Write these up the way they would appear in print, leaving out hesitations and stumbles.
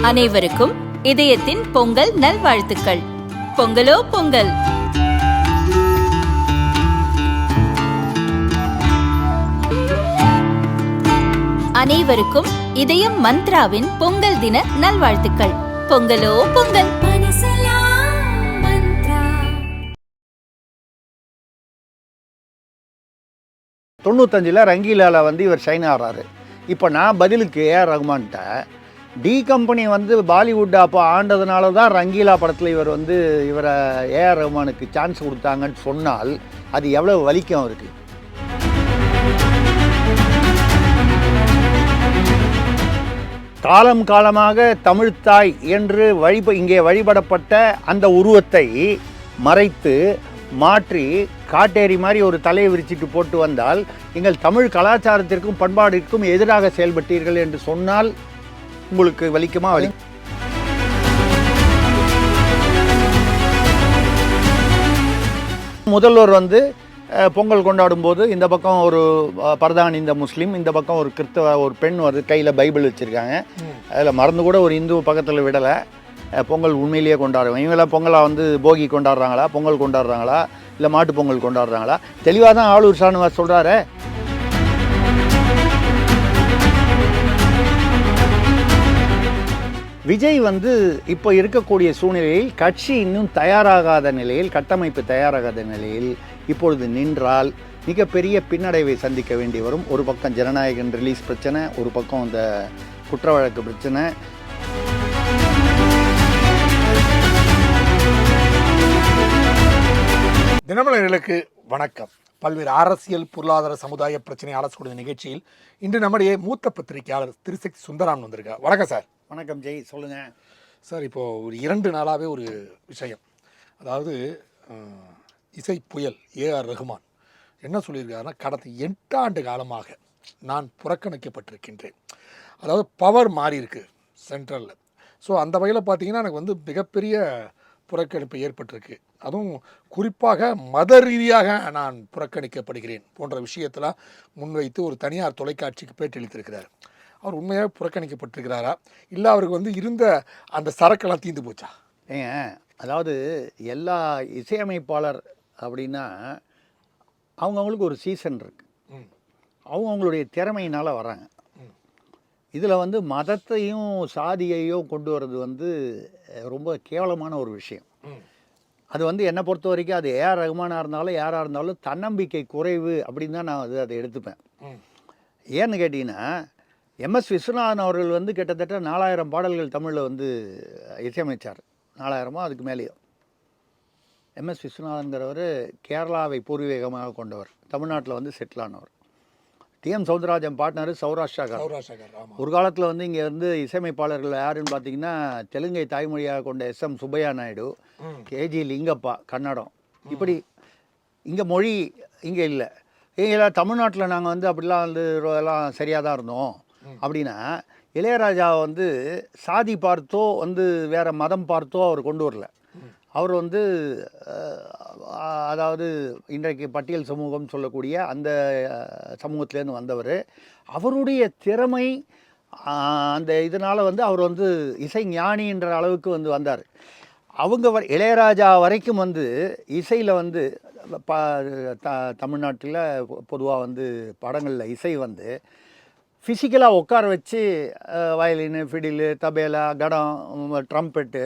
அனைவருக்கும் இதயத்தின் பொங்கல் நல்வாழ்த்துக்கள். பொங்கலோ பொங்கல். அனைவருக்கும் இதயம் மந்த்ராவின் பொங்கல் தின நல்வாழ்த்துக்கள். பொங்கலோ பொங்கல். 95 ரங்கீலாவில் வந்து இவர் ஷைன் ஆகிறாரு. இப்போ நான் பதிலுக்கு ஏஆர் ரகுமான்கிட்ட டி கம்பெனி வந்து பாலிவுட் அப்போ ஆண்டதுனால தான் ரங்கீலா படத்தில் இவர் வந்து இவரை ஏஆர் ரகுமானுக்கு சான்ஸ் கொடுத்தாங்கன்னு சொன்னால் அது எவ்வளோ வலிக்கும் அவருக்கு. காலம் காலமாக தமிழ்த்தாய் என்று இங்கே வழிபடப்பட்ட அந்த உருவத்தை மறைத்து மாற்றி காட்டேரி மாதிரி ஒரு தலையை விரிச்சிட்டு போட்டு வந்தால் எங்கள் தமிழ் கலாச்சாரத்திற்கும் பண்பாட்டிற்கும் எதிராக செயல்பட்டீர்கள் என்று சொன்னால் உங்களுக்கு வலிக்குமா? முதல்வர் வந்து பொங்கல் கொண்டாடும் போது இந்த பக்கம் ஒரு பரதான் இந்த முஸ்லீம், இந்த பக்கம் ஒரு கிறிஸ்தவ ஒரு பெண் வருது, கையில் பைபிள் வச்சுருக்காங்க. அதில் மறந்து கூட ஒரு இந்து பக்கத்தில் விடலை. பொங்கல் உண்மையிலேயே கொண்டாடுவோம். இவங்களாம் பொங்கலாக வந்து போகி கொண்டாடுறாங்களா, பொங்கல் கொண்டாடுறாங்களா, இல்லை மாட்டு பொங்கல் கொண்டாடுறாங்களா? தெளிவாக தான் ஆளூர் ஷானுவாஸ் சொல்கிறாரு. விஜய் வந்து இப்போ இருக்கக்கூடிய சூழ்நிலையில் கட்சி இன்னும் தயாராகாத நிலையில், கட்டமைப்பு தயாராகாத நிலையில் இப்பொழுது நின்றால் மிகப்பெரிய பின்னடைவை சந்திக்க வேண்டி வரும். ஒரு பக்கம் ஜனநாயகன் ரிலீஸ் பிரச்சனை, ஒரு பக்கம் இந்த குற்ற வழக்கு பிரச்சனை. தினமலர்களுக்கு வணக்கம். பல்வேறு அரசியல், பொருளாதார, சமுதாய பிரச்சனை அரசு நிகழ்ச்சியில் இன்று நம்முடைய மூத்த பத்திரிகையாளர் திருசக்தி சுந்தராமன் வந்திருக்கார். வணக்கம் சார். வணக்கம் ஜெய், சொல்லுங்கள் சார். இப்போது ஒரு 2 நாளாகவே ஒரு விஷயம், அதாவது இசை புயல் ஏஆர் ரகுமான் என்ன சொல்லியிருக்காருன்னா, கடந்த 8 ஆண்டு காலமாக நான் புறக்கணிக்கப்பட்டிருக்கின்றேன். அதாவது பவர் மாறி இருக்கு சென்ட்ரலில். ஸோ அந்த வகையில் பார்த்தீங்கன்னா எனக்கு வந்து மிகப்பெரிய புறக்கணிப்பு ஏற்பட்டிருக்கு. அதுவும் குறிப்பாக மத ரீதியாக நான் புறக்கணிக்கப்படுகிறேன் போன்ற விஷயத்தெல்லாம் முன்வைத்து ஒரு தனியார் தொலைக்காட்சிக்கு பேட்டியளித்திருக்கிறார். அவர் உண்மையாக புறக்கணிக்கப்பட்டிருக்கிறாரா, இல்லை அவருக்கு வந்து இருந்த அந்த சரக்கெல்லாம் தீர்ந்து போச்சா? ஏங்க, அதாவது எல்லா இசையமைப்பாளர் அப்படின்னா அவங்கவுங்களுக்கு ஒரு சீசன் இருக்குது, அவங்கவுங்களுடைய திறமையினால் வராங்க. இதில் வந்து மதத்தையும் சாதியையும் கொண்டு வர்றது வந்து ரொம்ப கேவலமான ஒரு விஷயம். அது வந்து என்னை பொறுத்த வரைக்கும் அது ஏஆர் ரகுமானாக இருந்தாலும் யாராக இருந்தாலும் தன்னம்பிக்கை குறைவு அப்படின்னு தான் நான் அதை எடுத்துப்பேன். ஏன்னு கேட்டிங்கன்னா, எம்எஸ் விஸ்வநாதன் அவர்கள் வந்து கிட்டத்தட்ட 4000 பாடல்கள் தமிழில் வந்து இசையமைச்சார். 4000மோ அதுக்கு மேலேயும். எம்எஸ் விஸ்வநாதன்கிறவர் கேரளாவை பூர்வீகமாக கொண்டவர், தமிழ்நாட்டில் வந்து செட்டில் ஆனவர். டிஎம் சௌந்தரராஜன் பார்ட்னர் சௌராஷ்டிராக்கார். ஒரு காலத்தில் வந்து இங்கே வந்து இசையமைப்பாளர்கள் யாருன்னு பார்த்தீங்கன்னா, தெலுங்கை தாய்மொழியாக கொண்ட எஸ்எம் சுப்பையா நாயுடு, கேஜி லிங்கப்பா கன்னடம். இப்படி இங்கே மொழி இங்கே இல்லை. இங்கே தமிழ்நாட்டில் நாங்கள் வந்து அப்படிலாம் வந்து எல்லாம் சரியாக தான் இருந்தோம் அப்படின்னா, இளையராஜா வந்து சாதி பார்த்தோ வந்து வேறு மதம் பார்த்தோ அவர் கொண்டு வரல. அவர் வந்து அதாவது இன்றைக்கு பட்டியல் சமூகம் சொல்லக்கூடிய அந்த சமூகத்திலேருந்து வந்தவர். அவருடைய திறமை அந்த இதனால் வந்து அவர் வந்து இசை ஞானின்ற அளவுக்கு வந்து வந்தார். அவங்க இளையராஜா வரைக்கும் வந்து இசையில் வந்து தமிழ்நாட்டில் பொதுவாக வந்து படங்களில் இசை வந்து ஃபிசிக்கலாக உட்கார வச்சு வயலின், ஃபிடிலு, தபேலா, கடம், ட்ரம்பெட்டு,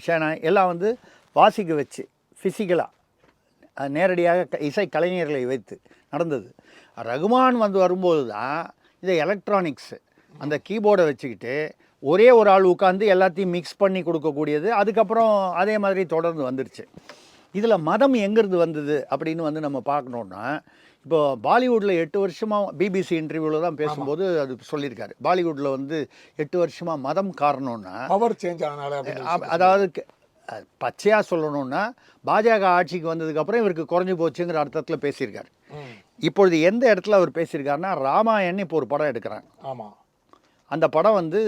ஷேனாய் எல்லாம் வந்து வாசிக்க வச்சு ஃபிசிக்கலாக நேரடியாக இசை கலைஞர்களை வைத்து நடந்தது. ரகுமான் வந்து வரும்போது தான் இந்த எலக்ட்ரானிக்ஸு, அந்த கீபோர்டை வச்சுக்கிட்டு ஒரே ஒரு ஆள் உட்காந்து எல்லாத்தையும் மிக்ஸ் பண்ணி கொடுக்கக்கூடியது அதுக்கப்புறம் அதே மாதிரி தொடர்ந்து வந்துடுச்சு. இதில் மதம் எங்கேருந்து வந்தது அப்படின்னு வந்து நம்ம பார்க்கணுன்னா, இப்போ பாலிவுட்டில் 8 வருஷமாக பிபிசி இன்டர்வியூவில் தான் பேசும்போது அது சொல்லியிருக்காரு. பாலிவுட்டில் வந்து 8 வருஷமாக மதம் காரணம்னா பவர் சேஞ்ச் ஆனால, அதாவது பச்சையாக சொல்லணுன்னா பாஜக ஆட்சிக்கு வந்ததுக்கப்புறம் இவருக்கு குறைஞ்சி போச்சுங்கிற அர்த்தத்தில் பேசியிருக்காரு. இப்பொழுது எந்த இடத்துல அவர் பேசியிருக்காருன்னா, ராமாயண் இப்போ ஒரு படம் எடுக்கிறாங்க. ஆமாம், அந்த படம் வந்து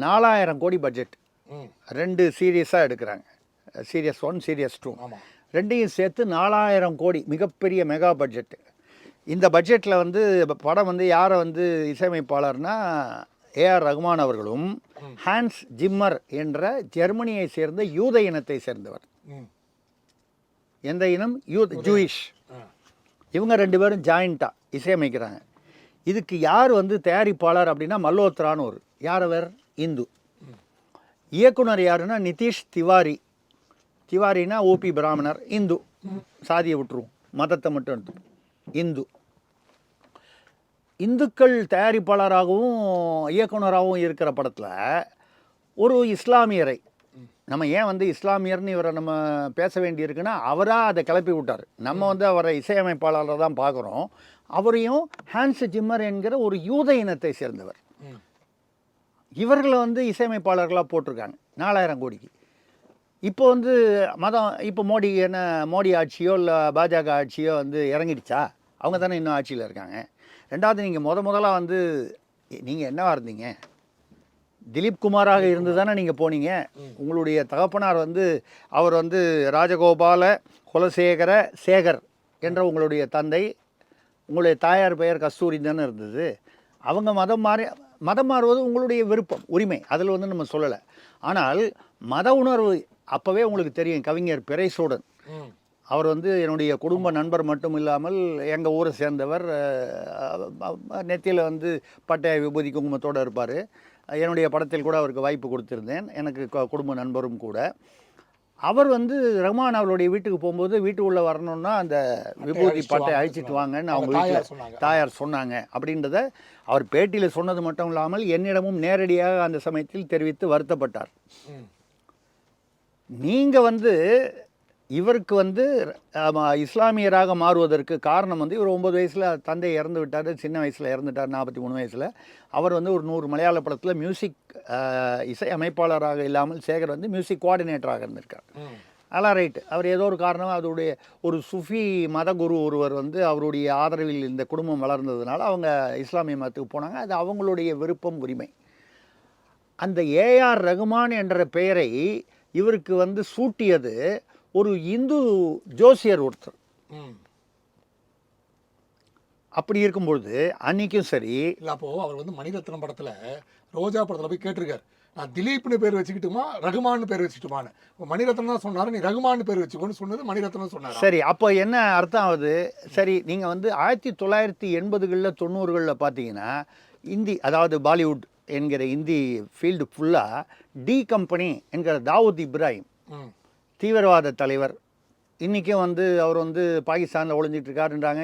4000 கோடி பட்ஜெட், 2 சீரியஸாக எடுக்கிறாங்க. சீரியஸ் 1, சீரியஸ் 2 ரெண்டையும் சேர்த்து 4000 கோடி, மிகப்பெரிய மெகா பட்ஜெட்டு. இந்த பட்ஜெட்டில் வந்து படம் வந்து யாரை வந்து இசையமைப்பாளர்னா ஏஆர் ரகுமான் அவர்களும் ஹான்ஸ் ஜிம்மர் என்ற ஜெர்மனியை சேர்ந்த யூத இனத்தை சேர்ந்தவர். எந்த இனம்? ஜூயிஷ். இவங்க 2 பேரும் ஜாயிண்ட்டாக இசையமைக்கிறாங்க. இதுக்கு யார் வந்து தயாரிப்பாளர் அப்படின்னா மல்ஹோத்ரான்னு ஒரு யார் அவர்? இந்து. இயக்குனர் யாருன்னா நிதிஷ் திவாரி. திவாரினா ஓபி பிராமணர், இந்து. சாதியை விட்டுருவோம், மதத்தை மட்டும் எடுத்துப்போம். இந்து. இந்துக்கள் தயாரிப்பாளராகவும் இயக்குனராகவும் இருக்கிற படத்தில் ஒரு இஸ்லாமியரை நம்ம ஏன் வந்து இஸ்லாமியர்னு இவரை நம்ம பேச வேண்டியிருக்குன்னா அவராக அதை கிளப்பி விட்டார். நம்ம வந்து அவரை இசையமைப்பாளரை தான் பார்க்குறோம். அவரையும் ஹான்ஸ் ஜிம்மர் என்கிற ஒரு யூத இனத்தை சேர்ந்தவர். இவர்களை வந்து இசையமைப்பாளர்களாக போட்டிருக்காங்க 4000 கோடிக்கு. இப்போ வந்து இப்போ மோடி ஆட்சியோ இல்லை பாஜக ஆட்சியோ வந்து இறங்கிடுச்சா? அவங்க தானே இன்னும் ஆட்சியில் இருக்காங்க. ரெண்டாவது, நீங்கள் முதலாக வந்து நீங்கள் என்னவா இருந்தீங்க? திலீப் குமாராக இருந்து தானே நீங்கள் போனீங்க. உங்களுடைய தகப்பனார் வந்து அவர் வந்து ராஜகோபால குலசேகர சேகர் என்ற உங்களுடைய தந்தை, உங்களுடைய தாயார் பெயர் கஸ்தூரி தானே இருந்தது. அவங்க மதம் மாறுவது உங்களுடைய விருப்பம், உரிமை, அதில் வந்து நம்ம சொல்லலை. ஆனால் மத உணர்வு அப்போவே உங்களுக்கு தெரியும். கவிஞர் பிறைசூடன் அவர் வந்து என்னுடைய குடும்ப நண்பர் மட்டும் இல்லாமல் எங்கள் ஊரை சேர்ந்தவர். நெத்தியில் வந்து பட்டய விபூதி குங்குமத்தோடு இருப்பார். என்னுடைய படத்தில் கூட அவருக்கு வாய்ப்பு கொடுத்துருந்தேன். எனக்கு குடும்ப நண்பரும் கூட. அவர் வந்து ரஹ்மான் அவருடைய வீட்டுக்கு போகும்போது வீட்டு உள்ளே வரணுன்னா அந்த விபூதி பட்டை அழிச்சிட்டு வாங்கன்னு அவங்க வீட்டில் தாயார் சொன்னாங்க. அப்படின்றத அவர் பேட்டியில் சொன்னது மட்டும் இல்லாமல் என்னிடமும் நேரடியாக அந்த சமயத்தில் தெரிவித்து வருத்தப்பட்டார். நீங்கள் வந்து இவருக்கு வந்து இஸ்லாமியராக மாறுவதற்கு காரணம் வந்து இவர் 9 வயசில் தந்தை இறந்து விட்டார். சின்ன வயசில் இறந்துட்டார், 43 வயசில். அவர் வந்து ஒரு 100 மலையாள படத்தில் மியூசிக் இசை அமைப்பாளராக இல்லாமல் சேகர் வந்து மியூசிக் கோஆர்டினேட்டராக இருந்திருக்கார். அதெல்லாம் ரைட்டு. அவர் ஏதோ ஒரு காரணம், அதோடைய ஒரு சுஃபி மதகுரு ஒருவர் வந்து அவருடைய ஆதரவில் இந்த குடும்பம் வளர்ந்ததுனால அவங்க இஸ்லாமிய மதத்துக்கு போனாங்க. அது அவங்களுடைய விருப்பம், உரிமை. அந்த ஏஆர் ரகுமான் என்ற பெயரை இவருக்கு வந்து சூட்டியது ஒரு இந்து ஜோசியர் ஒருத்தர். அப்படி இருக்கும்பொழுது அன்னைக்கும் சரி இல்லை, அப்போது அவர் வந்து மணிரத்னம் படத்தில் ரோஜா படத்தில் போய் கேட்டிருக்காரு, நான் திலீப்னு பேர் வச்சுக்கிட்டுமா ரகுமான்னு பேர் வச்சுக்கிட்டுமான்னு. மணிரத்னம் தான் சொன்னார், நீ ரகுமான்னு பேர் வச்சுக்கோன்னு சொன்னது மணிரத்னம் சொன்னார். சரி, அப்போ என்ன அர்த்தம் ஆகுது? சரி, நீங்கள் வந்து 1980களில் 90களில் பார்த்தீங்கன்னா இந்தி, அதாவது பாலிவுட் என்கிற இந்தி ஃபீல்டு ஃபுல்லாக டி கம்பெனி என்கிற தாவூத் இப்ராஹிம் தீவிரவாத தலைவர். இன்றைக்கும் வந்து அவர் வந்து பாகிஸ்தானில் ஒளிஞ்சிட்டு இருக்காருன்றாங்க,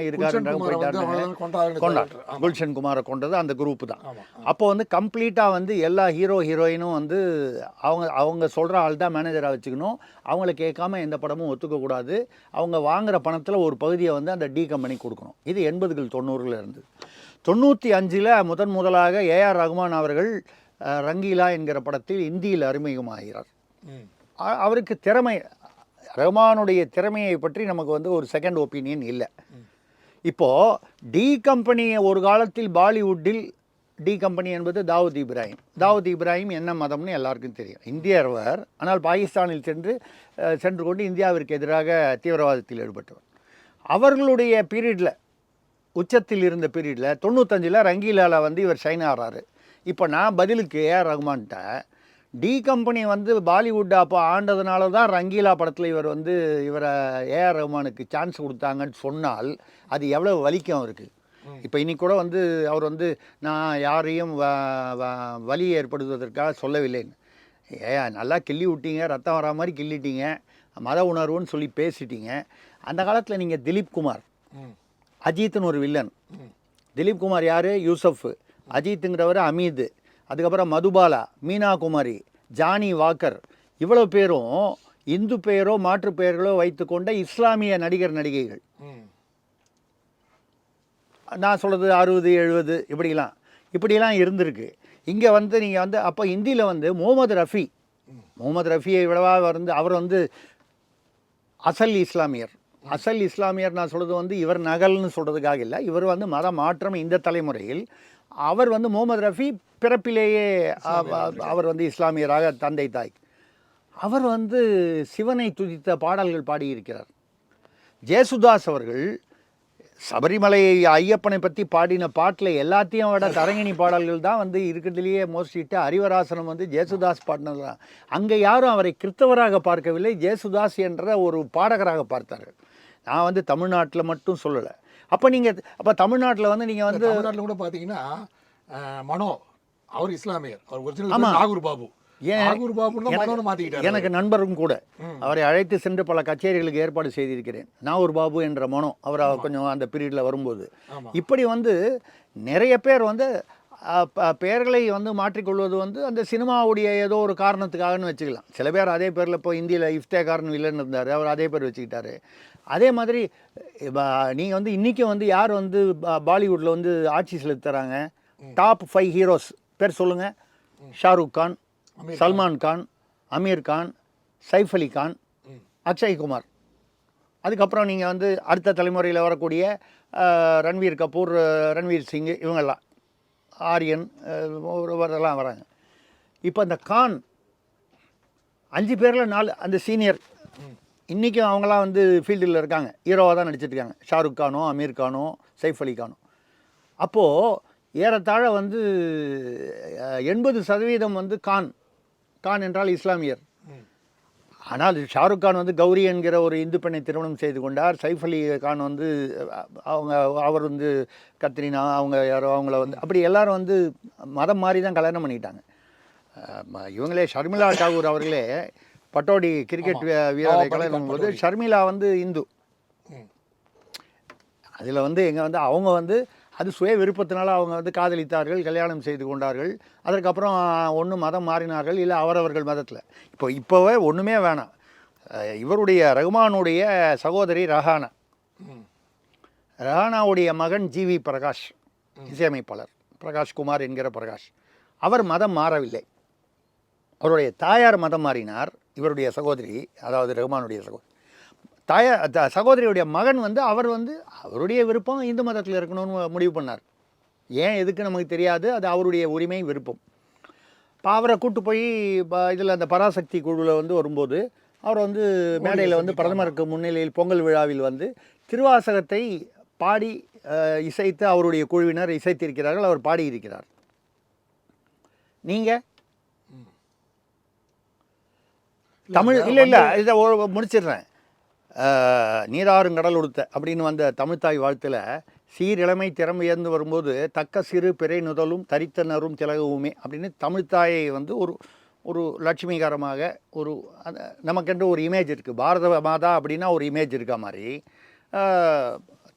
கொண்டார். குல்ஷன் குமாரை கொண்டது அந்த குரூப்பு தான். அப்போ வந்து கம்ப்ளீட்டாக வந்து எல்லா ஹீரோயினும் வந்து அவங்க சொல்கிற ஆள் தான் மேனேஜராக வச்சுக்கணும். அவங்கள கேட்காம எந்த படமும் ஒத்துக்கக்கூடாது. அவங்க வாங்குகிற பணத்தில் ஒரு பகுதியை வந்து அந்த டி கம்பெனி கொடுக்கணும். இது 80கள் 90களில் இருந்தது. 95ல் முதலாக ஏஆர் ரகுமான் அவர்கள் ரங்கீலா என்கிற படத்தில் இந்தியில் அறிமுகமாகிறார். அவருக்கு திறமை, ரஹ்மானுடைய திறமையை பற்றி நமக்கு வந்து ஒரு செகண்ட் ஒப்பீனியன் இல்லை. இப்போது டி கம்பெனி ஒரு காலத்தில் பாலிவுட்டில் டி கம்பெனி என்பது தாவூத் இப்ராஹிம். தாவூத் இப்ராஹிம் என்ன மதம்னு எல்லாருக்கும் தெரியும். இந்தியவர், ஆனால் பாகிஸ்தானில் சென்று கொண்டு இந்தியாவிற்கு எதிராக தீவிரவாதத்தில் ஈடுபட்டவர். அவர்களுடைய பீரியடில், உச்சத்தில் இருந்த பீரியடில் 95ல் ரங்கீலாவில் வந்து இவர் ஷைன் ஆகிறாரு. இப்போ நான் பதிலுக்கு ஏஆர் ரஹ்மான்கிட்ட டி கம்பெனி வந்து பாலிவுட் அப்போ ஆண்டதுனால தான் ரங்கீலா படத்தில் இவரை ஏஆர் ரஹ்மானுக்கு சான்ஸ் கொடுத்தாங்கன்னு சொன்னால் அது எவ்வளோ வலிக்கும் அவருக்கு. இப்போ இன்னைக்கு கூட வந்து அவர் வந்து நான் யாரையும் வலி ஏற்படுத்துவதற்காக சொல்லவில்லைன்னு. நல்லா கிள்ளி விட்டீங்க, ரத்தம் வரா மாதிரி கிள்ளிட்டீங்க, மத உணர்வுன்னு சொல்லி பேசிட்டீங்க. அந்த காலத்தில் நீங்கள் திலீப் குமார், அஜித்னு ஒரு வில்லன். திலீப் குமார் யார்? யூசஃப். அஜித்துங்கிறவர் அமீது. அதுக்கப்புறம் மதுபாலா, மீனா குமாரி, ஜானி வாக்கர், இவ்வளோ பேரும் இந்து பெயரோ மாற்று பெயர்களோ வைத்துக்கொண்ட இஸ்லாமிய நடிகர் நடிகைகள். நான் சொல்கிறது 60 70 இப்படிலாம் இருந்திருக்கு. இங்கே வந்து நீங்கள் வந்து அப்போ இந்தியில் வந்து முகமது ரஃபியை விடவா வந்து அவர் வந்து அசல் இஸ்லாமியர். நான் சொல்கிறது வந்து இவர் நகல்னு சொல்கிறதுக்காக இல்லை, இவர் வந்து மத மாற்றம் இந்த தலைமுறையில். அவர் வந்து முகமது ரஃபி பிறப்பிலேயே அவர் வந்து இஸ்லாமியராக தந்தை தாய். அவர் வந்து சிவனை துதித்த பாடல்கள் பாடியிருக்கிறார். ஜேசுதாஸ் அவர்கள் சபரிமலை ஐயப்பனை பற்றி பாடின பாட்டில் எல்லாத்தையும் விட தரங்கிணி பாடல்கள் தான் வந்து இருக்கிறதுலேயே மோஸ்ட் அறிவராசனம் வந்து ஜேசுதாஸ் பாடினது தான். அங்கே யாரும் அவரை கிறிஸ்தவராக பார்க்கவில்லை, ஜேசுதாஸ் என்ற ஒரு பாடகராக பார்த்தார்கள். நான் வந்து தமிழ்நாட்டில் மட்டும் சொல்லலை. அப்போ தமிழ்நாட்டில் வந்து நீங்கள் வந்து தமிழ்நாட்டில் கூட பார்த்தீங்கன்னா மனோ அவர் இஸ்லாமியர், அவர் ஒரிஜினல் நாகூர் பாபு. நாகூர் பாபுன்னு மனோன்னு மாற்றிக்கிட்டார். எனக்கு நண்பரும் கூட அவரை அழைத்து சென்று பல கச்சேரிகளுக்கு ஏற்பாடு செய்திருக்கிறேன். நாகூர் பாபு என்ற மனோ அவர் கொஞ்சம் அந்த பீரியடில் வரும்போது இப்படி வந்து நிறைய பேர் வந்து பெயர்களை வந்து மாற்றிக்கொள்வது வந்து அந்த சினிமாவுடைய ஏதோ ஒரு காரணத்துக்காகன்னு வச்சுக்கலாம். சில பேர் அதே பேரில் இப்போ இந்தியில் இஃப்தேகார்னு வில்லன் இருந்தார், அவர் அதே பேர் வச்சுக்கிட்டாரு. அதே மாதிரி நீங்கள் வந்து இன்றைக்கும் வந்து யார் வந்து பாலிவுட்டில் வந்து ஆட்சி செலுத்துகிறாங்க, டாப் 5 ஹீரோஸ் பேர் சொல்லுங்கள். ஷாருக் கான், சல்மான் கான், அமீர் கான், சைஃப் அலி கான், அக்ஷய் குமார். அதுக்கப்புறம் நீங்கள் வந்து அடுத்த தலைமுறையில் வரக்கூடிய ரன்வீர் கபூர், ரன்வீர் சிங், இவங்கெல்லாம் ஆரியன் ஒருவரெல்லாம் வராங்க. இப்போ இந்த கான் 5 பேரில் 4 அந்த சீனியர் இன்றைக்கும் அவங்களாம் வந்து ஃபீல்டில் இருக்காங்க, ஹீரோவாக தான் நடிச்சிட்ருக்காங்க. ஷாருக் கானோ, அமீர் கானோ, சைஃப் அலி கானோ. அப்போது ஏறத்தாழ வந்து 80% வந்து கான் என்றால் இஸ்லாமியர். ஆனால் ஷாருக் கான் வந்து கௌரி என்கிற ஒரு இந்து பெண்ணை திருமணம் செய்து கொண்டார். சைஃப் அலி கான் வந்து அவர் வந்து கத்ரினா அவங்க யாரோ அவங்கள வந்து அப்படி எல்லாரும் வந்து மதம் மாறி தான் கல்யாணம் பண்ணிக்கிட்டாங்க. இவங்களே ஷர்மிளா டாகூர் அவர்களே பட்டோடி கிரிக்கெட் வீரரை கல்யாணம் போது ஷர்மிளா வந்து இந்து. அதில் வந்து எங்கே வந்து அவங்க வந்து அது சுய விருப்பத்தினால அவங்க வந்து காதலித்தார்கள், கல்யாணம் செய்து கொண்டார்கள். அதற்கப்புறம் ஒன்று மதம் மாறினார்கள், இல்லை அவரவர்கள் மதத்தில். இப்போவே ஒன்றுமே வேணாம். இவருடைய ரகுமானுடைய சகோதரி ரஹானாவுடைய மகன் ஜிவி பிரகாஷ், இசையமைப்பாளர் பிரகாஷ் குமார் என்கிற பிரகாஷ், அவர் மதம் மாறவில்லை. அவருடைய தாயார் மதம் மாறினார். இவருடைய சகோதரி, அதாவது ரகுமானுடைய சகோதரியுடைய மகன் வந்து அவர் வந்து அவருடைய விருப்பம் இந்து மதத்தில் இருக்கணும்னு முடிவு பண்ணார். ஏன் எதுக்கு நமக்கு தெரியாது, அது அவருடைய உரிமை, விருப்பம். இப்போ அவரை கூட்டு போய் இதில் அந்த பராசக்தி குழுவில் வந்து வரும்போது அவர் வந்து மேடையில் வந்து பிரதமருக்கு முன்னிலையில் பொங்கல் விழாவில் வந்து திருவாசகத்தை பாடி இசைத்து அவருடைய குழுவினர் இசைத்திருக்கிறார்கள், அவர் பாடியிருக்கிறார். நீங்கள் தமிழ் இல்லை இதை முடிச்சிடுறேன். நீராறுங்கடல் உடுத்த அப்படின்னு வந்த தமிழ்த்தாய் வாழ்த்தில் சீரிழமை திறமையர்ந்து வரும்போது தக்க சிறு பிறை நுதலும் தரித்தனரும் திலகவுமே அப்படின்னு தமிழ்த்தாயை வந்து ஒரு லட்சுமிகரமாக ஒரு நமக்கென்று ஒரு இமேஜ் இருக்குது. பாரத மாதா அப்படின்னா ஒரு இமேஜ் இருக்கா மாதிரி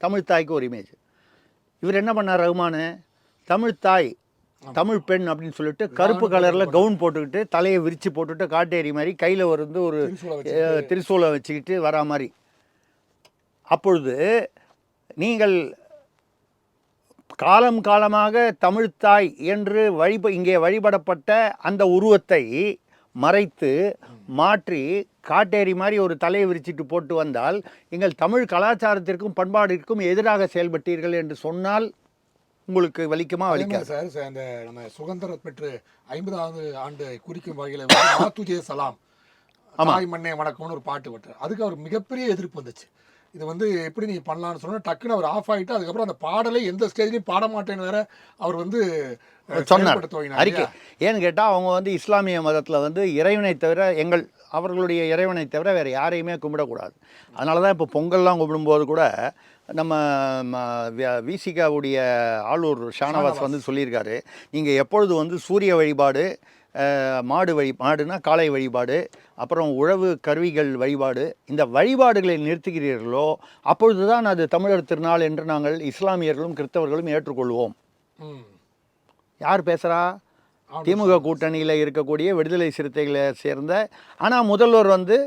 தமிழ்த்தாய்க்கு ஒரு இமேஜ். இவர் என்ன பண்ணார் ரகுமானு, தமிழ்த்தாய் தமிழ் பெண் அப்படின்னு சொல்லிட்டு கருப்பு கலரில் கவுன் போட்டுக்கிட்டு தலையை விரித்து போட்டுட்டு காட்டேரி மாதிரி கையில் வந்து ஒரு திரிசூலை வச்சுக்கிட்டு வரா மாதிரி. அப்பொழுது நீங்கள் காலம் காலமாக தமிழ்த்தாய் என்று இங்கே வழிபடப்பட்ட அந்த உருவத்தை மறைத்து மாற்றி காட்டேரி மாதிரி ஒரு தலையை விரிச்சிட்டு போட்டு வந்தால் எங்கள் தமிழ் கலாச்சாரத்திற்கும் பண்பாட்டிற்கும் எதிராக செயல்பட்டீர்கள் என்று சொன்னால் உங்களுக்கு வலிக்குமா? வலிக்காது சார். அந்த நம்ம சுதந்திரம் பெற்று 50வது ஆண்டு குறிக்கும் வகையில் மாத்துஜே சலாம், தாய் மண்ணே வணக்கம்னு ஒரு பாட்டு விட்டார். அதுக்கு அவர் மிகப்பெரிய எதிர்ப்பு வந்துச்சு. இது வந்து எப்படி நீ பண்ணலான்னு சொன்னால் டக்குன்னு அவர் ஆஃப் ஆகிட்டு அதுக்கப்புறம் அந்த பாடலை எந்த ஸ்டேஜ்லையும் பாட மாட்டேன்னு வேற அவர் வந்து சொன்னார் அறிக்கை. ஏன்னு கேட்டால் அவங்க வந்து இஸ்லாமிய மதத்தில் வந்து இறைவனை தவிர அவர்களுடைய இறைவனை தவிர வேறு யாரையுமே கும்பிடக்கூடாது. அதனால தான் இப்போ பொங்கல்லாம் கும்பிடும்போது கூட நம்ம விசிகாவுடைய ஆளூர் ஷானவாஸ் வந்து சொல்லியிருக்காரு, நீங்கள் எப்பொழுது வந்து சூரிய வழிபாடு, மாடுனா காளை வழிபாடு, அப்புறம் உழவு கருவிகள் வழிபாடு, இந்த வழிபாடுகளை நிறுத்துகிறீர்களோ அப்பொழுது தான் அது தமிழர் திருநாள் என்று நாங்கள் இஸ்லாமியர்களும் கிறிஸ்தவர்களும் ஏற்றுக்கொள்வோம். யார் பேசுகிறா? திமுக கூட்டணியில் இருக்கக்கூடிய விடுதலை சிறுத்தைகளை சேர்ந்த, ஆனால் முதல்வர் வந்து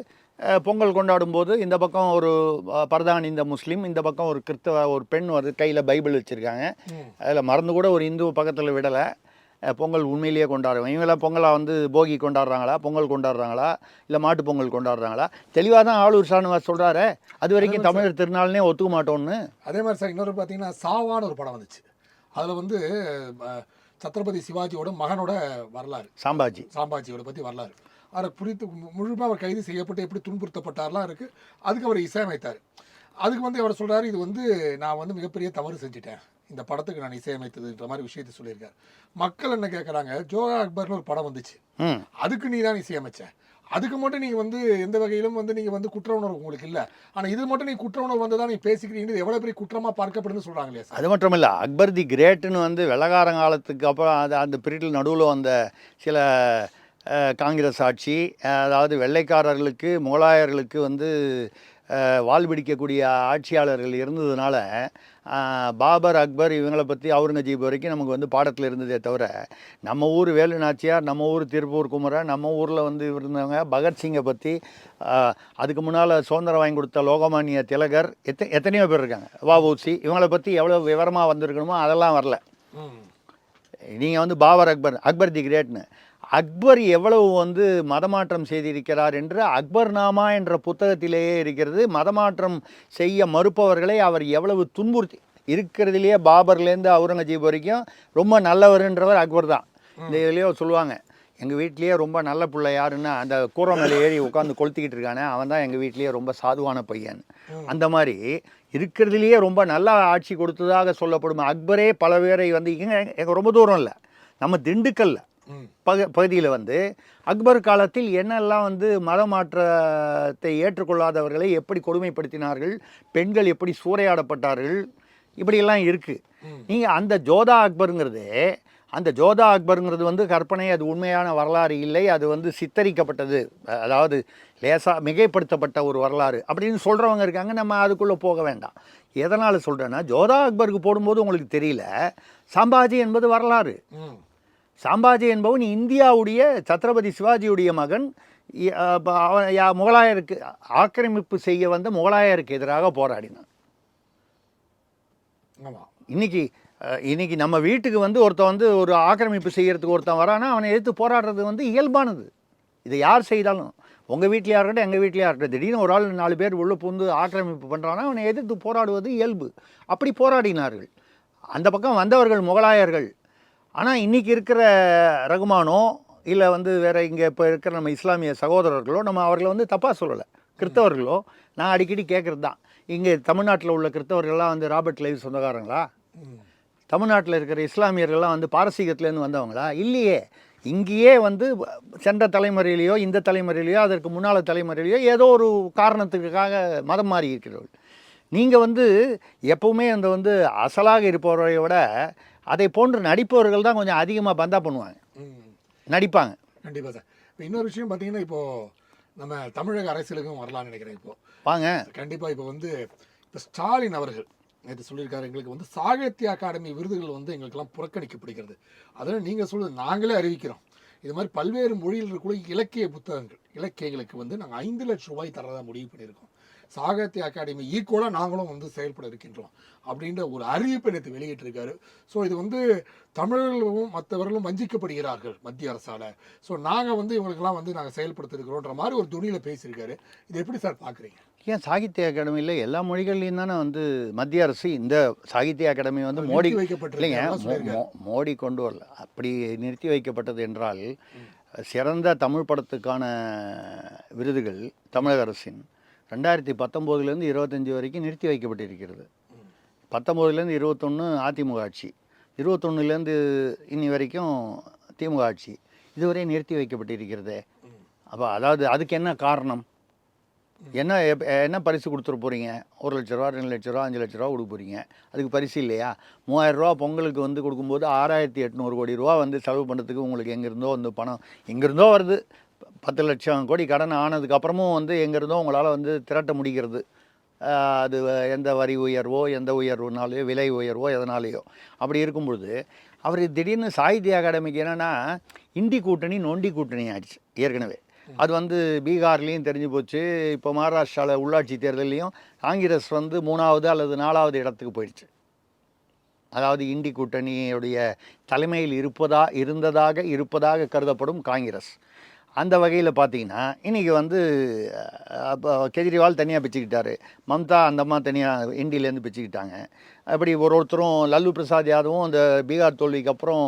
பொங்கல் கொண்டாடும் போது இந்த பக்கம் ஒரு பரதான் இந்த முஸ்லீம், இந்த பக்கம் ஒரு கிறிஸ்தவ ஒரு பெண் வந்து கையில் பைபிள் வச்சுருக்காங்க. அதில் மறந்து கூட ஒரு இந்து பக்கத்தில் விடலை. பொங்கல் உண்மையிலேயே கொண்டாடுவோம். இவங்களாம் பொங்கலாக வந்து போகி கொண்டாடுறாங்களா, பொங்கல் கொண்டாடுறாங்களா, இல்லை மாட்டு பொங்கல் கொண்டாடுறாங்களா? தெளிவாக தான் ஆளூர் ஷானவாஸ் சொல்கிறாரு, அது வரைக்கும் தமிழர் திருநாள்னே ஒத்துக்க மாட்டோம்னு. அதே மாதிரி சார் இன்னொரு பார்த்தீங்கன்னா சாவான ஒரு படம் வந்துச்சு. அதில் வந்து சத்ரபதி சிவாஜியோட மகனோட வரலாறு, சாம்பாஜியோட பற்றி வரலாறு. அதை குறித்து முழுமையாக அவர் கைது செய்யப்பட்டு எப்படி துன்புறுத்தப்பட்டார்லாம் இருக்குது. அதுக்கு அவர் இசையமைத்தார். அதுக்கு வந்து அவர் சொல்றாரு, இது வந்து நான் வந்து மிகப்பெரிய தவறு செஞ்சுட்டேன், இந்த படத்துக்கு நான் இசையமைத்ததுன்ற மாதிரி விஷயத்த சொல்லியிருக்காரு. மக்கள் என்ன கேட்குறாங்க, ஜோகா அக்பர்னு ஒரு படம் வந்துச்சு, ம் அதுக்கு நீ தான் இசையமைச்ச, அதுக்கு மட்டும் நீங்கள் வந்து எந்த வகையிலும் வந்து நீங்கள் வந்து குற்ற உணர்வு உங்களுக்கு இல்லை, ஆனால் இது மட்டும் நீங்கள் குற்ற உணர்வு வந்து தான் நீங்கள் பேசிக்கிறீங்க, எவ்வளோ பெரிய குற்றமாக பார்க்கப்படுதுன்னு சொல்கிறாங்க இல்லையா சார்? அது மட்டும் இல்லை, அக்பர் தி கிரேட்டுன்னு வந்து வெள்ளக்காரங்காலத்துக்கு அப்புறம் அது அந்த பீரியடில் நடுவில் வந்த சில காங்கிரஸ் ஆட்சி, அதாவது வெள்ளைக்காரர்களுக்கு முகலாயர்களுக்கு வந்து வால் பிடிக்கக்கூடிய ஆட்சியாளர்கள் இருந்ததுனால பாபர் அக்பர் இவங்களை பற்றி அவுரங்கஜீப் வரைக்கும் நமக்கு வந்து பாடத்தில் இருந்ததே தவிர, நம்ம ஊர் வேலு நாச்சியார், நம்ம ஊர் திருப்பூர் குமரன், நம்ம ஊரில் வந்து இருந்தவங்க பகத்சிங்கை பற்றி, அதுக்கு முன்னால் சுதந்திரம் வாங்கி கொடுத்த லோகமானிய திலகர், எத்தனையோ பேர் இருக்காங்க, வஉசி, இவங்களை பற்றி எவ்வளோ விவரமாக வந்திருக்கணுமோ அதெல்லாம் வரல. நீங்கள் வந்து பாபர் அக்பர் தி கிரேட்னு, அக்பர் எவ்வளவு வந்து மதமாற்றம் செய்திருக்கிறார் என்று அக்பர் நாமா என்ற புத்தகத்திலேயே இருக்கிறது. மதமாற்றம் செய்ய மறுப்பவர்களை அவர் எவ்வளவு துன்புறுத்தி இருக்கிறதுலையே, பாபர்லேருந்து அவுரங்கஜீப் வரைக்கும் ரொம்ப நல்லவர்ன்றவர் அக்பர் தான். இந்த இதுலேயோ சொல்லுவாங்க, எங்கள் வீட்லேயே ரொம்ப நல்ல பிள்ளை யாருன்னா அந்த கூரை மேலே ஏறி உட்காந்து கொளுத்திக்கிட்டு இருக்கானே அவன் தான் எங்கள் வீட்லேயே ரொம்ப சாதுவான பையன். அந்த மாதிரி இருக்கிறதுலையே ரொம்ப நல்ல ஆட்சி கொடுத்ததாக சொல்லப்படும் அக்பரே பல பேரை வந்து எங்கள் ரொம்ப தூரம் இல்லை, நம்ம திண்டுக்கல்ல பகுதியில் வந்து அக்பர் காலத்தில் என்னெல்லாம் வந்து மதமாற்றத்தை ஏற்றுக்கொள்ளாதவர்களை எப்படி கொடுமைப்படுத்தினார்கள், பெண்கள் எப்படி சூறையாடப்பட்டார்கள், இப்படியெல்லாம் இருக்குது. நீங்கள் அந்த ஜோதா அக்பருங்கிறது வந்து கற்பனை, அது உண்மையான வரலாறு இல்லை, அது வந்து சித்தரிக்கப்பட்டது, அதாவது லேசாக மிகைப்படுத்தப்பட்ட ஒரு வரலாறு அப்படின்னு சொல்கிறவங்க இருக்காங்க. நம்ம அதுக்குள்ளே போக வேண்டாம். எதனால் சொல்கிறேன்னா, ஜோதா அக்பருக்கு போடும்போது உங்களுக்கு தெரியல, சம்பாஜி என்பது வரலாறு. சாம்பாஜி என்பவன் இந்தியாவுடைய சத்ரபதி சிவாஜியுடைய மகன். முகலாயருக்கு ஆக்கிரமிப்பு செய்ய வந்த முகலாயருக்கு எதிராக போராடினான். இன்னைக்கு நம்ம வீட்டுக்கு வந்து ஒருத்தன் வந்து ஒரு ஆக்கிரமிப்பு செய்யறதுக்கு ஒருத்தன் வரானா அவனை எதிர்த்து போராடுறது வந்து இயல்பானது. இதை யார் செய்தாலும், உங்கள் வீட்டிலையாக இருக்கட்டும் எங்கள் வீட்டிலையாக இருக்கட்டும், திடீர்னு ஒரு ஆள் 4 பேர் உள்ளே புகுந்து ஆக்கிரமிப்பு பண்ணுறான்னா அவனை எதிர்த்து போராடுவது இயல்பு. அப்படி போராடினார்கள் அந்த பக்கம் வந்தவர்கள் முகலாயர்கள். ஆனால் இன்றைக்கி இருக்கிற ரகுமானோ இல்லை வந்து வேறு இங்கே இப்போ இருக்கிற நம்ம இஸ்லாமிய சகோதரர்களோ நம்ம அவர்களை வந்து தப்பாக சொல்லலை, கிறிஸ்தவர்களோ நான் அடிக்கடி கேட்குறது தான், இங்கே தமிழ்நாட்டில் உள்ள கிறிஸ்தவர்கள்லாம் வந்து ராபர்ட் லைவ் சொந்தக்காரங்களா? தமிழ்நாட்டில் இருக்கிற இஸ்லாமியர்கள்லாம் வந்து பாரசீகத்துலேருந்து வந்தவங்களா? இல்லையே. இங்கேயே வந்து சென்ற தலைமுறையிலையோ இந்த தலைமுறையிலையோ அதற்கு முன்னால் தலைமுறையிலையோ ஏதோ ஒரு காரணத்துக்காக மதம் மாறி இருக்கிறவர்கள். நீங்கள் வந்து எப்போவுமே அந்த வந்து அசலாக இருப்பவரை விட அதை போன்று நடிப்பவர்கள் தான் கொஞ்சம் அதிகமாக பந்தா பண்ணுவாங்க, நடிப்பாங்க. கண்டிப்பாக சார். இப்போ இன்னொரு விஷயம் பார்த்தீங்கன்னா, இப்போது நம்ம தமிழக அரசியலுக்கும் வரலாம்னு நினைக்கிறேன். இப்போது வாங்க, கண்டிப்பாக இப்போ வந்து இப்போ ஸ்டாலின் அவர்கள் நேற்று சொல்லியிருக்காரு, எங்களுக்கு வந்து சாகித்ய அகாடமி விருதுகள் வந்து எங்களுக்கெல்லாம் புறக்கணிக்கப்படுகிறது, அதனால் நீங்கள் சொல்லுது நாங்களே அறிவிக்கிறோம், இது மாதிரி பல்வேறு மொழியில் இருக்கக்கூடிய இலக்கிய புத்தகங்கள் இலக்கியங்களுக்கு வந்து நாங்கள் 5 லட்சம் ரூபாய் தரதாக முடிவு பண்ணியிருக்கோம், சாகித்ய அகாடமி ஈக்குவலாக நாங்களும் வந்து செயல்பட இருக்கின்றோம் அப்படின்ற ஒரு அறிவிப்பை நேற்று வெளியிட்டிருக்காரு. ஸோ இது வந்து தமிழர்களும் மற்றவர்களும் வஞ்சிக்கப்படுகிறார்கள் மத்திய அரசால், ஸோ நாங்கள் வந்து இவங்களுக்கெல்லாம் வந்து நாங்கள் செயல்படுத்திருக்கிறோன்ற மாதிரி ஒரு துணியில் பேசியிருக்காரு. இது எப்படி சார் பார்க்குறீங்க? ஏன் சாகித்ய அகாடமியில் எல்லா மொழிகள்லையும் தானே வந்து மத்திய அரசு இந்த சாகித்ய அகாடமி வந்து மோடி இல்லைங்க, மோடி கொண்டு வரல, அப்படி நிறுத்தி வைக்கப்பட்டது என்றால் சிறந்த தமிழ் படத்துக்கான விருதுகள் தமிழக அரசின் 2019 25 வரைக்கும் நிறுத்தி வைக்கப்பட்டிருக்கிறது. 19 21 அதிமுக ஆட்சி, 21 இன்னி வரைக்கும் திமுக ஆட்சி, இதுவரை நிறுத்தி வைக்கப்பட்டிருக்கிறது. அப்போ அதாவது அதுக்கு என்ன காரணம்? என்ன பரிசு கொடுத்துட போகிறீங்க? 1 லட்ச ரூபா, 2 லட்ச ரூபா, 5 லட்ச ரூபா கொடுக்க போகிறீங்க, அதுக்கு பரிசு இல்லையா? 3000 ரூபா பொங்கலுக்கு வந்து கொடுக்கும்போது 6800 கோடி ரூபா வந்து செலவு பண்ணுறதுக்கு உங்களுக்கு எங்கேருந்தோ வந்து பணம் எங்கேருந்தோ வருது. 10 லட்சம் கோடி கடன் ஆனதுக்கப்புறமும் வந்து எங்கேருந்தோ உங்களால் வந்து திரட்ட முடிகிறது. அது எந்த வரி உயர்வோ எந்த உயர்வுனாலேயோ விலை உயர்வோ எதனாலேயோ அப்படி இருக்கும்பொழுது அவர் திடீர்னு சாகித்ய அகாடமிக்கு என்னென்னா இந்தி கூட்டணி நொண்டி கூட்டணி ஆயிடுச்சு ஏற்கனவே. அது வந்து பீகார்லேயும் தெரிஞ்சு போச்சு, இப்போ மகாராஷ்டிராவில் உள்ளாட்சி தேர்தலையும் காங்கிரஸ் வந்து 3வது அல்லது 4வது இடத்துக்கு போயிடுச்சு. அதாவது இந்தி கூட்டணியுடைய தலைமையில் இருப்பதாக கருதப்படும் காங்கிரஸ். அந்த வகையில் பார்த்தீங்கன்னா இன்றைக்கி வந்து கெஜ்ரிவால் தனியாக பிச்சுக்கிட்டாரு, மம்தா அந்தம்மா தனியாக இந்தியிலேருந்து பிச்சுக்கிட்டாங்க. அப்படி ஒருத்தரும் லல்லு பிரசாத் யாதவும் அந்த பீகார் தோல்விக்கு அப்புறம்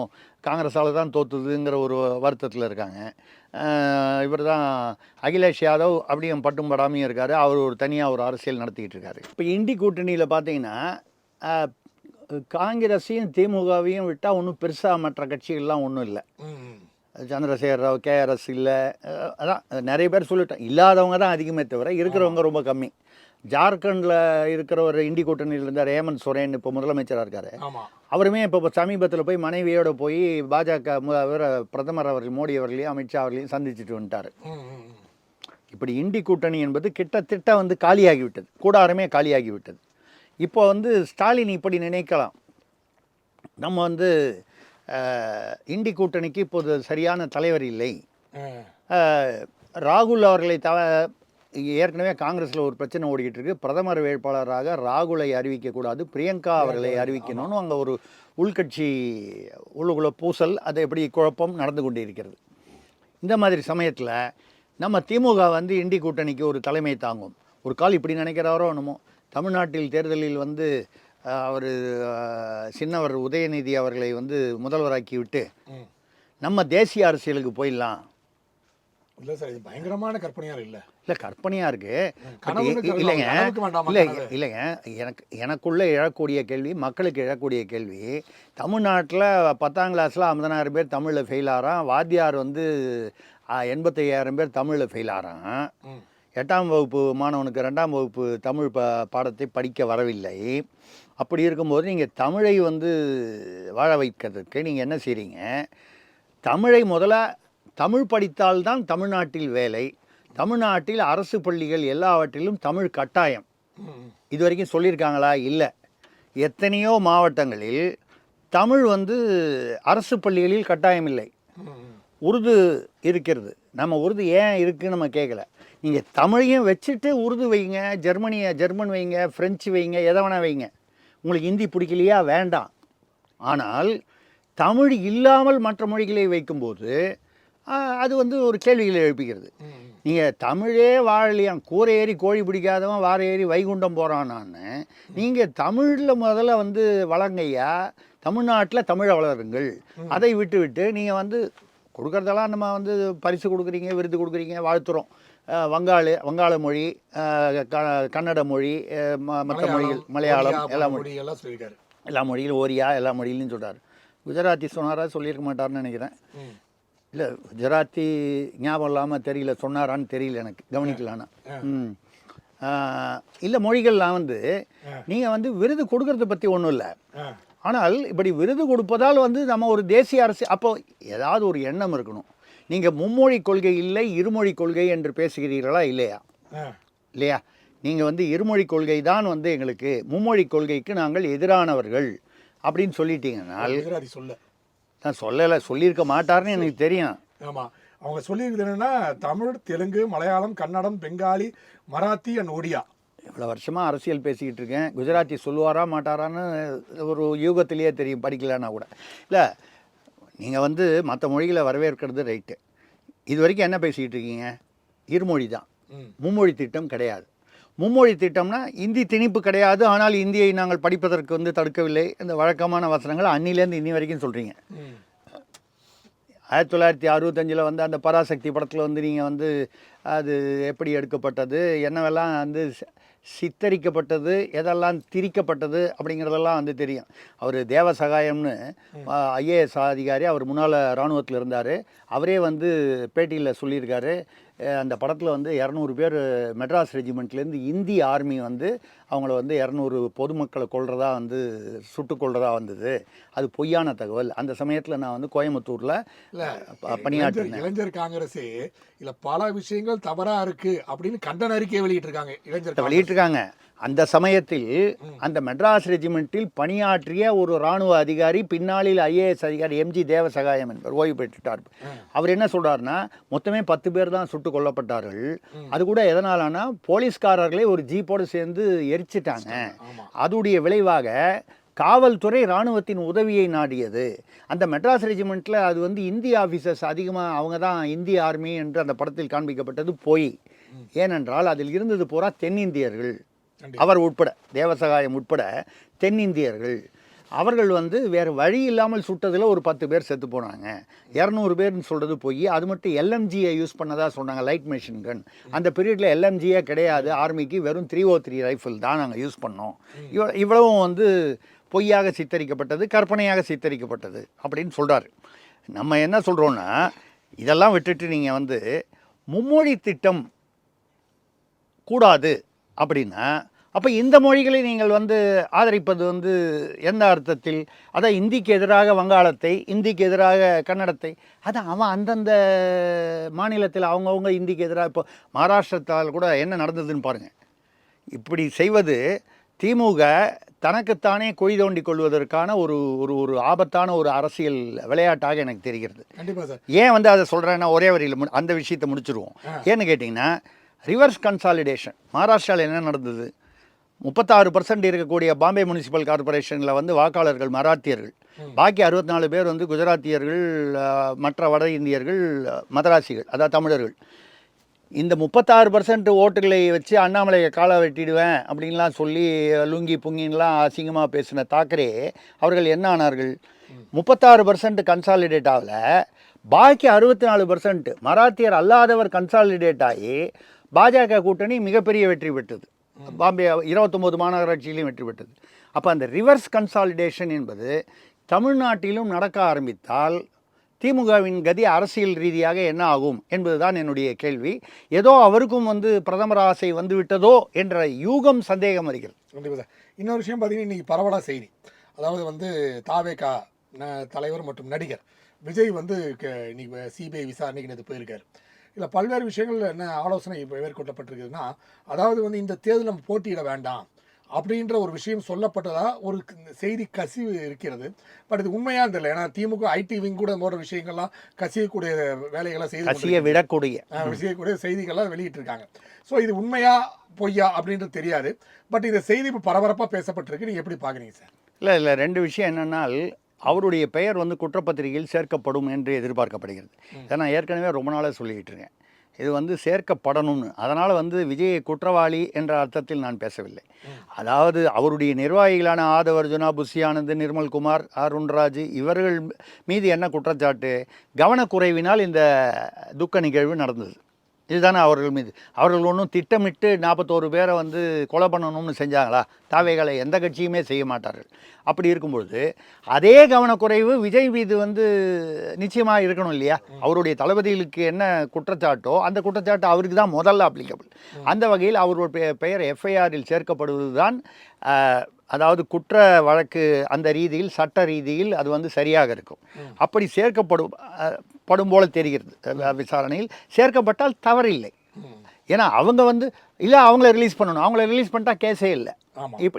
காங்கிரஸால் தான் தோற்றுதுங்கிற ஒரு வருத்தத்தில் இருக்காங்க. இவர் தான் அகிலேஷ் யாதவ் அப்படியும் பட்டும் படாமையும் இருக்கார். அவர் ஒரு தனியாக ஒரு அரசியல் நடத்திக்கிட்டு இருக்காரு. இப்போ இண்டி கூட்டணியில் பார்த்தீங்கன்னா காங்கிரஸையும் திமுகவையும் விட்டால் ஒன்றும் பெருசாக மற்ற கட்சிகள்லாம் ஒன்றும் இல்லை. சந்திரசேகர ராவ், கேஆர்எஸ் இல்லை, அதான் நிறைய பேர் சொல்லிட்டேன். இல்லாதவங்க தான் அதிகமே தவிர இருக்கிறவங்க ரொம்ப கம்மி. ஜார்க்கண்டில் இருக்கிற ஒரு இண்டி கூட்டணியில் இருந்தார் ஹேமந்த் சோரேன், இப்போ முதலமைச்சராக இருக்கார். அவருமே இப்போ சமீபத்தில் போய் மனைவியோடு போய் பாஜக பிரதமர் அவர்கள் மோடி அவர்களையும் அமித்ஷா அவர்களையும் சந்திச்சுட்டு வந்துட்டார். இப்படி இண்டி கூட்டணி என்பது கிட்டத்தட்ட வந்து காலியாகிவிட்டது, கூடாரமே காலியாகிவிட்டது. இப்போ வந்து ஸ்டாலின் இப்படி நினைக்கலாம், நம்ம வந்து இண்டி கூட்டணிக்கு இப்போது சரியான தலைவர் இல்லை, ராகுல் அவர்களை ஏற்கனவே காங்கிரஸில் ஒரு பிரச்சனை ஓடிக்கிட்டு இருக்கு, பிரதமர் வேட்பாளராக ராகுலை அறிவிக்கக்கூடாது, பிரியங்கா அவர்களை அறிவிக்கணும்னு அங்கே ஒரு உள்கட்சி உள்ளுக்குள்ள பூசல், அது எப்படி குழப்பம் நடந்து கொண்டு இருக்கிறது. இந்த மாதிரி சமயத்தில் நம்ம திமுக வந்து இண்டி கூட்டணிக்கு ஒரு தலைமை தாங்கும். ஒரு கால் இப்படி நினைக்கிறாரோ என்னமோ, தமிழ்நாட்டில் தேர்தலில் வந்து அவர் சின்னவர் உதயநிதி அவர்களை வந்து முதல்வராக்கி விட்டு நம்ம தேசிய அரசியலுக்கு போயிடலாம். இல்லை சார், இது பயங்கரமான கற்பனையாக இல்லை. இல்லை கற்பனையாக இருக்குது இல்லைங்க, இல்லைங்க. எனக்குள்ளே எழக்கூடிய கேள்வி, மக்களுக்கு எழக்கூடிய கேள்வி, தமிழ்நாட்டில் 10ஆம் கிளாஸில் 50,000 பேர் தமிழில் ஃபெயில் ஆகிறான், வாத்தியார் வந்து 85,000 பேர் தமிழில் ஃபெயில் ஆகிறான், 8ஆம் வகுப்பு மாணவனுக்கு 2ஆம் வகுப்பு தமிழ் பாடத்தை படிக்க வரவில்லை. அப்படி இருக்கும்போது நீங்கள் தமிழை வந்து வாழ வைக்கிறதுக்கு நீங்கள் என்ன செய்கிறீங்க? தமிழை முதல்ல தமிழ் படித்தால்தான் தமிழ்நாட்டில் வேலை, தமிழ்நாட்டில் அரசு பள்ளிகள் எல்லாவற்றிலும் தமிழ் கட்டாயம். இது வரைக்கும் சொல்லியிருக்காங்களா? இல்லை. எத்தனையோ மாவட்டங்களில் தமிழ் வந்து அரசு பள்ளிகளில் கட்டாயம் இல்லை, உருது இருக்கிறது. நம்ம உருது ஏன் இருக்குதுன்னு நம்ம கேட்கல. நீங்கள் தமிழையும் வச்சுட்டு உருது வைங்க, ஜெர்மன் வைங்க, ஃப்ரெஞ்சு வைங்க, எதை வேணால் வைங்க. உங்களுக்கு ஹிந்தி பிடிக்கலையா? வேண்டாம். ஆனால் தமிழ் இல்லாமல் மற்ற மொழிகளை வைக்கும்போது அது வந்து ஒரு கேள்விகளை எழுப்பிக்கிறது. நீங்கள் தமிழே வாழலையாம், கூரை ஏறி கோழி பிடிக்காதவன் வார ஏறி வைகுண்டம் போகிறான்னு, நீங்கள் தமிழில் முதல்ல வந்து வளங்கையா, தமிழ்நாட்டில் தமிழை வளருங்கள். அதை விட்டு நீங்கள் வந்து கொடுக்குறதெல்லாம் நம்ம வந்து பரிசு கொடுக்குறீங்க, விருது கொடுக்குறீங்க, வாழ்த்துறோம். வங்காள மொழி, கன்னட மொழி, மற்ற மொழிகள், மலையாளம், எல்லா மொழிகளும் ஓரியா எல்லா மொழியிலையும் சொல்கிறார். குஜராத்தி சொன்னாரா? சொல்லியிருக்க மாட்டார்னு நினைக்கிறேன். இல்லை குஜராத்தி ஞாபகம் இல்லாமல் தெரியல, சொன்னாரான்னு தெரியல, எனக்கு கவனிக்கலான்னா. இல்லை மொழிகள்லாம் வந்து நீங்கள் வந்து விருது கொடுக்கறத பற்றி ஒன்றும் இல்லை. ஆனால் இப்படி விருது கொடுப்பதால் வந்து நம்ம ஒரு தேசிய அரசு, அப்போது ஏதாவது ஒரு எண்ணம் இருக்கணும். நீங்கள் மும்மொழி கொள்கை இல்லை, இருமொழி கொள்கை என்று பேசுகிறீர்களா? இல்லையா? இல்லையா? நீங்கள் வந்து இருமொழி கொள்கை தான் வந்து எங்களுக்கு, மும்மொழி கொள்கைக்கு நாங்கள் எதிரானவர்கள் அப்படின்னு சொல்லிட்டீங்கன்னால், நான் சொல்லலை, சொல்லியிருக்க மாட்டார்னு எனக்கு தெரியும். ஆமாம், அவங்க சொல்லியிருக்கிறது என்னென்னா தமிழ், தெலுங்கு, மலையாளம், கன்னடம், பெங்காலி, மராத்தி அண்ட் ஒடியா. இவ்வளோ வருஷமாக அரசியல் பேசிக்கிட்டு இருக்கேன். குஜராத்தி சொல்லுவாரா மாட்டாரான்னு ஒரு யூகத்திலேயே தெரியும், படிக்கலன்னா கூட. இல்லை நீங்கள் வந்து மற்ற மொழிகளை வரவேற்கிறது ரைட்டு. இது வரைக்கும் என்ன பேசிக்கிட்டு இருக்கீங்க? இருமொழி தான், மும்மொழி திட்டம் கிடையாது. மும்மொழி திட்டம்னா இந்தி திணிப்பு கிடையாது, ஆனால் இந்தியை நாங்கள் படிப்பதற்கு வந்து தடுக்கவில்லை. இந்த வழக்கமான வசனங்கள் அன்னிலேருந்து இன்னி வரைக்கும் சொல்கிறீங்க. 1965 வந்து அந்த பராசக்தி படத்தில் வந்து நீங்கள் வந்து அது எப்படி எடுக்கப்பட்டது, என்னவெல்லாம் வந்து சித்தரிக்கப்பட்டது, எதெல்லாம் திரிக்கப்பட்டது அப்படிங்கிறதெல்லாம் வந்து தெரியும். அவர் தேவசகாயம்னு ஐஏஎஸ் அதிகாரி, அவர் முன்னால் இராணுவத்தில் இருந்தார். அவரே வந்து பேட்டியில் சொல்லியிருக்காரு, அந்த படத்தில் வந்து 200 பேர் மெட்ராஸ் ரெஜிமெண்ட்லேருந்து இந்திய ஆர்மி வந்து அவங்கள வந்து 200 பொதுமக்களை கொள்றதா வந்து சுட்டுக்கொள்றதா வந்தது. அது பொய்யான தகவல். அந்த சமயத்தில் நான் வந்து கோயம்புத்தூரில் பணியாற்றினேன். இளைஞர் காங்கிரஸே இல்லை பல விஷயங்கள் தவறாக இருக்குது அப்படின்னு கண்டன அறிக்கையை வெளியிட்டிருக்காங்க. வெளியிட்டிருக்காங்க. அந்த சமயத்தில் அந்த மெட்ராஸ் ரெஜிமெண்ட்டில் பணியாற்றிய ஒரு இராணுவ அதிகாரி, பின்னாளில் ஐஏஎஸ் அதிகாரி எம்ஜி தேவசகாயம் என்பவர், ஓய்வு பெற்றுட்டார். அவர் என்ன சொல்கிறாருன்னா, மொத்தமே 10 பேர் தான் சுட்டு கொல்லப்பட்டார்கள். அது கூட எதனாலனா போலீஸ்காரர்களே ஒரு ஜீப்போடு சேர்ந்து எரிச்சிட்டாங்க. அதுடைய விளைவாக காவல்துறை இராணுவத்தின் உதவியை நாடியது. அந்த மெட்ராஸ் ரெஜிமெண்ட்டில் அது வந்து இந்திய ஆஃபீஸர்ஸ் அதிகமாக, அவங்க தான் இந்திய ஆர்மி என்று அந்த படத்தில் காண்பிக்கப்பட்டது போய். ஏனென்றால் அதில் இருந்தது பூரா தென்னிந்தியர்கள், அவர் உட்பட, தேவசகாயம் உட்பட தென்னிந்தியர்கள். அவர்கள் வந்து வேறு வழி இல்லாமல் சுட்டதில் ஒரு 10 பேர் செத்து போனாங்க. 200 பேர்னு சொல்கிறது போய் அது மட்டும் எல்எம்ஜியை யூஸ் பண்ணதாக சொன்னாங்க, லைட் மெஷின் கன். அந்த பீரியடில் எல்எம்ஜியே கிடையாது, ஆர்மிக்கு வெறும் 303 ரைஃபிள் தான் நாங்கள் யூஸ் பண்ணோம். இவ்வளவும் வந்து பொய்யாக சித்தரிக்கப்பட்டது, கற்பனையாக சித்தரிக்கப்பட்டது அப்படின்னு சொல்கிறாரு. நம்ம என்ன சொல்கிறோன்னா, இதெல்லாம் விட்டுட்டு நீங்கள் வந்து மும்மொழி திட்டம் கூடாது அப்படின்னா, அப்போ இந்த மொழிகளை நீங்கள் வந்து ஆதரிப்பது வந்து எந்த அர்த்தத்தில்? அதான் இந்திக்கு எதிராக வங்காளத்தை, இந்திக்கு எதிராக கன்னடத்தை, அதான் அவன் அந்தந்த மாநிலத்தில் அவங்கவுங்க இந்திக்கு எதிராக. இப்போ மகாராஷ்டிரத்தால் கூட என்ன நடந்ததுன்னு பாருங்கள். இப்படி செய்வது திமுக தனக்குத்தானே குழி தோண்டி கொள்வதற்கான ஒரு ஒரு ஒரு ஆபத்தான ஒரு அரசியல் விளையாட்டாக எனக்கு தெரிகிறது. கண்டிப்பாக சார். ஏன் வந்து அதை சொல்கிறேன்னா, ஒரே வரியில் அந்த விஷயத்தை முடிச்சிருவோம். ஏன்னு கேட்டிங்கன்னா, ரிவர்ஸ் கன்சாலிடேஷன் மகாராஷ்டிராவில் என்ன நடந்தது? 36% இருக்கக்கூடிய பாம்பே முனிசிபல் கார்பரேஷனில் வந்து வாக்காளர்கள் மராத்தியர்கள், பாக்கி 64 பேர் வந்து குஜராத்தியர்கள், மற்ற வட இந்தியர்கள், மதராசிகள், அதாவது தமிழர்கள். இந்த 36% ஓட்டுகளை வச்சு அண்ணாமலையை காலை வெட்டிடுவேன் அப்படின்லாம் சொல்லி லுங்கி புங்கின்லாம் அசிங்கமாக பேசின தாக்கரே அவர்கள் என்ன ஆனார்கள்? 36% கன்சாலிடேட் ஆகல, பாக்கி 64% மராத்தியர் அல்லாதவர் கன்சாலிடேட் ஆகி பாஜக கூட்டணி மிகப்பெரிய வெற்றி பெற்றது. பாம்பே 29 மாநகராட்சியிலையும் வெற்றி பெற்றது. அப்போ அந்த ரிவர்ஸ் கன்சாலிடேஷன் என்பது தமிழ்நாட்டிலும் நடக்க ஆரம்பித்தால் திமுகவின் கதி அரசியல் ரீதியாக என்ன ஆகும் என்பதுதான் என்னுடைய கேள்வி. ஏதோ அவருக்கும் வந்து பிரதமர் ஆசை வந்து விட்டதோ என்ற யூகம் சந்தேகம் வருகிறது. கண்டிப்பாக சார். இன்னொரு விஷயம் பார்த்தீங்கன்னா, இன்றைக்கி பரவலாக செய்தி, அதாவது வந்து தாவேகா தலைவர் மற்றும் நடிகர் விஜய் வந்து இன்னைக்கு சிபிஐ விசாரணைக்கு நேற்று போயிருக்காரு. இல்லை பல்வேறு விஷயங்கள் என்ன ஆலோசனை மேற்கொள்ளப்பட்டிருக்குதுன்னா, அதாவது வந்து இந்த தேர்தல் நம்ம போட்டியிட வேண்டாம் அப்படின்ற ஒரு விஷயம் சொல்லப்பட்டதாக ஒரு செய்தி கசிவு இருக்கிறது. பட் இது உண்மையாக தெரியல. ஏன்னா திமுக ஐடி விங் கூட போன்ற விஷயங்கள்லாம் கசியக்கூடிய வேலைகள்லாம் செய்யக்கூடிய செய்திகள்லாம் வெளியிட்டிருக்காங்க. ஸோ இது உண்மையா பொய்யா அப்படின்றது தெரியாது. பட் இந்த செய்தி இப்போ பரபரப்பாக பேசப்பட்டிருக்கு. நீங்கள் எப்படி பார்க்குறீங்க சார்? இல்லை 2 விஷயம் என்னென்னால், அவருடைய பெயர் வந்து குற்றப்பத்திரிகையில் சேர்க்கப்படும் என்று எதிர்பார்க்கப்படுகிறது. இதை நான் ஏற்கனவே ரொம்ப நாளாக சொல்லிக்கிட்டு இருக்கேன். இது வந்து சேர்க்கப்படணும்னு. அதனால் வந்து விஜயை குற்றவாளி என்ற அர்த்தத்தில் நான் பேசவில்லை. அதாவது அவருடைய நிர்வாகிகளான ஆதவர்ஜுனா, புஷி ஆனந்த், நிர்மல்குமார், அருண்ராஜ் இவர்கள் மீது என்ன குற்றச்சாட்டு? கவனக்குறைவினால் இந்த துக்க நிகழ்வு நடந்தது. இதுதானே அவர்கள் மீது. அவர்கள் ஒன்றும் திட்டமிட்டு 41 பேரை வந்து கொலை பண்ணணும்னு செஞ்சாங்களா? தாவேகளை எந்த கட்சியுமே செய்ய மாட்டார்கள். அப்படி இருக்கும்பொழுது அதே கவனக்குறைவு விஜய் மீது வந்து நிச்சயமாக இருக்கணும் இல்லையா? அவருடைய தளபதிகளுக்கு என்ன குற்றச்சாட்டோ அந்த குற்றச்சாட்டு அவருக்கு தான் முதல்ல அப்ளிகபிள். அந்த வகையில் அவருடைய பெயர் எஃப்ஐஆரில் சேர்க்கப்படுவது தான், அதாவது குற்ற வழக்கு அந்த ரீதியில், சட்ட ரீதியில் அது வந்து சரியாக இருக்கும். அப்படி படும் போல தெரிகிறது. விசாரணையில் சேர்க்கப்பட்டால் தவறில்லை. ஏன்னா அவங்க வந்து இல்லை அவங்கள ரிலீஸ் பண்ணணும், அவங்கள ரிலீஸ் பண்ணிட்டா கேஸே இல்லை.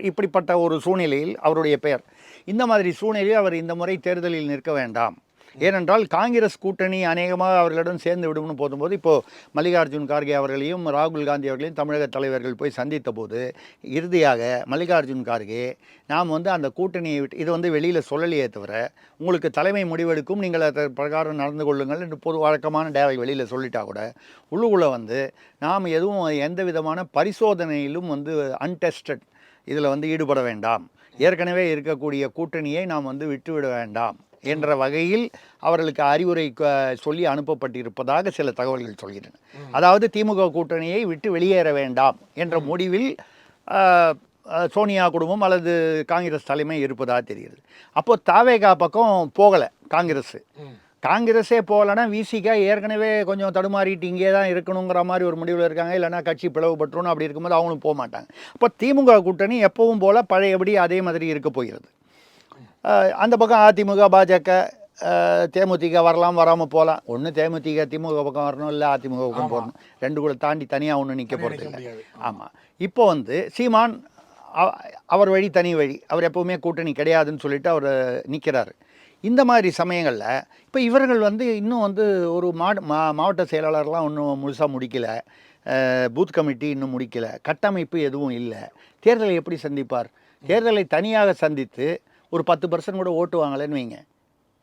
இப்படிப்பட்ட ஒரு சூழ்நிலையில் அவருடைய பெயர், இந்த மாதிரி சூழ்நிலையில் அவர் இந்த முறை தேர்தலில் நிற்க வேண்டாம். ஏனென்றால் காங்கிரஸ் கூட்டணி அநேகமாக அவர்களிடம் சேர்ந்து விடும்னு போதும்போது, இப்போது மல்லிகார்ஜுன் கார்கே அவர்களையும் ராகுல் காந்தி அவர்களையும் தமிழக தலைவர்கள் போய் சந்தித்த போது இறுதியாக மல்லிகார்ஜுன் கார்கே, நாம் வந்து அந்த கூட்டணியை விட்டு, இது வந்து வெளியில் சொல்லலையே தவிர உங்களுக்கு தலைமை முடிவெடுக்கும், நீங்கள் அதை பிரகாரம் நடந்து கொள்ளுங்கள் என்று பொது வழக்கமான டேவை வெளியில் சொல்லிட்டா கூட, உள்ளுக்குள்ளே வந்து நாம் எதுவும் எந்த விதமான பரிசோதனையிலும் வந்து அன்டெஸ்டட் இதில் வந்து ஈடுபட வேண்டாம், ஏற்கனவே இருக்கக்கூடிய கூட்டணியை நாம் வந்து விட்டுவிட வேண்டாம் என்ற வகையில் அவர்களுக்கு அறிவுரை சொல்லி அனுப்பப்பட்டிருப்பதாக சில தகவல்கள் சொல்கின்றன. அதாவது திமுக கூட்டணியை விட்டு வெளியேற வேண்டாம் என்ற முடிவில் சோனியா குடும்பம் அல்லது காங்கிரஸ் தலைமை இருப்பதாக தெரிகிறது. அப்போது தாவேகா பக்கம் போகலை காங்கிரஸே போகலைன்னா விசிகா ஏற்கனவே கொஞ்சம் தடுமாறிட்டு இங்கே தான் இருக்கணுங்கிற மாதிரி ஒரு முடிவில் இருக்காங்க. இல்லைனா கட்சி பிளவுபட்டுரும். அப்படி இருக்கும்போது அவங்களும் போக மாட்டாங்க. அப்போ திமுக கூட்டணி எப்பவும் போல் பழையபடி அதே மாதிரி இருக்க போகிறது. அந்த பக்கம் அதிமுக, பாஜக, தேமுதிக வரலாம், வராமல் போகலாம். ஒன்று தேமுதிக திமுக பக்கம் வரணும், இல்லை அதிமுக பக்கம் போகணும். ரெண்டு கூட தாண்டி தனியாக ஒன்று நிற்க போகிறது இல்லை. ஆமாம். இப்போ வந்து சீமான் அவர் வழி தனி வழி, அவர் எப்போவுமே கூட்டணி கிடையாதுன்னு சொல்லிட்டு அவர் நிற்கிறாரு. இந்த மாதிரி சமயங்களில் இப்போ இவர்கள் வந்து இன்னும் வந்து ஒரு மாவட்ட செயலாளர்லாம் இன்னும் முழுசாக முடிக்கலை, பூத் கமிட்டி இன்னும் முடிக்கலை, கட்டமைப்பு எதுவும் இல்லை. தேர்தலை எப்படி சந்திப்பார்? தேர்தலை தனியாக சந்தித்து ஒரு 10% கூட ஓட்டு வாங்கலைன்னு வைங்க,